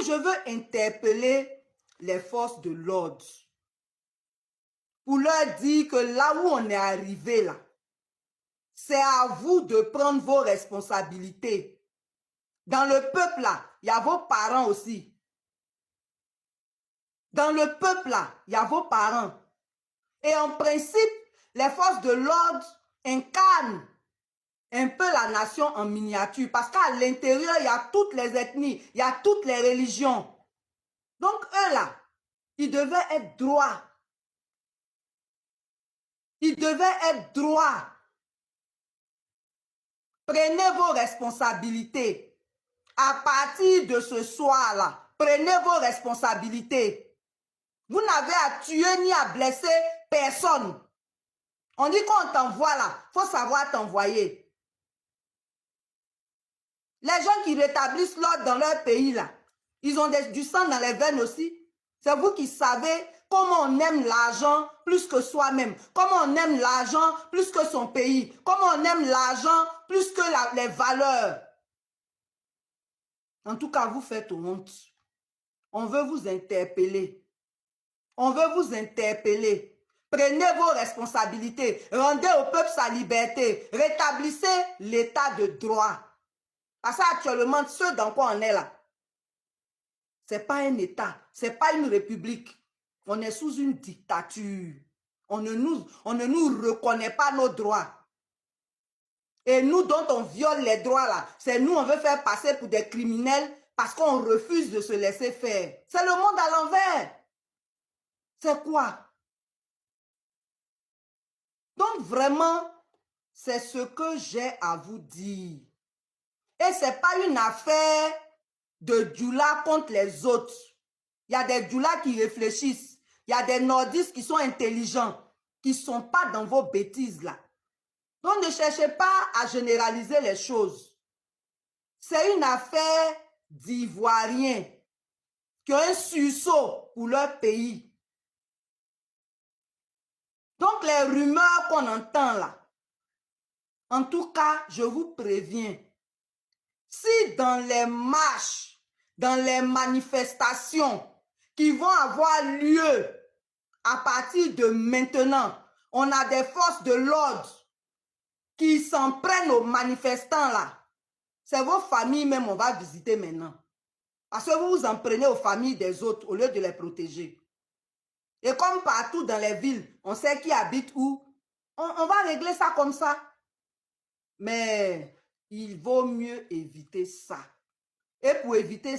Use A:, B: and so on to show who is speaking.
A: je veux interpeller les forces de l'ordre pour leur dire que là où on est arrivé là, c'est à vous de prendre vos responsabilités. Dans le peuple là, il y a vos parents aussi. Dans le peuple là, il y a vos parents. Et en principe, les forces de l'ordre incarnent un peu la nation en miniature. Parce qu'à l'intérieur, il y a toutes les ethnies, il y a toutes les religions. Donc eux là, ils devaient être droits. Ils devaient être droits. Prenez vos responsabilités. À partir de ce soir-là, prenez vos responsabilités. Vous n'avez à tuer ni à blesser personne. On dit qu'on t'envoie là, il faut savoir t'envoyer. Les gens qui rétablissent l'ordre dans leur pays là, ils ont du sang dans les veines aussi. C'est vous qui savez comment on aime l'argent plus que soi-même. Comment on aime l'argent plus que son pays. Comment on aime l'argent plus que les valeurs. En tout cas, vous faites honte. On veut vous interpeller. On veut vous interpeller. Prenez vos responsabilités. Rendez au peuple sa liberté. Rétablissez l'état de droit. Parce qu'actuellement, ce dans quoi on est là, ce n'est pas un État, ce n'est pas une république. On est sous une dictature. On ne nous reconnaît pas nos droits. Et nous dont on viole les droits là, c'est nous on veut faire passer pour des criminels parce qu'on refuse de se laisser faire. C'est le monde à l'envers. C'est quoi? Donc vraiment, c'est ce que j'ai à vous dire. Et ce n'est pas une affaire de Djoula contre les autres. Il y a des Djoula qui réfléchissent. Il y a des nordistes qui sont intelligents, qui ne sont pas dans vos bêtises là. Donc ne cherchez pas à généraliser les choses. C'est une affaire d'Ivoiriens qui ont un sursaut pour leur pays. Donc les rumeurs qu'on entend là, en tout cas, je vous préviens, si dans les marches, dans les manifestations qui vont avoir lieu à partir de maintenant, on a des forces de l'ordre qui s'en prennent aux manifestants là, c'est vos familles même on va visiter maintenant. Parce que vous vous en prenez aux familles des autres au lieu de les protéger. Et comme partout dans les villes, on sait qui habite où, on va régler ça comme ça. Mais il vaut mieux éviter ça. Et pour éviter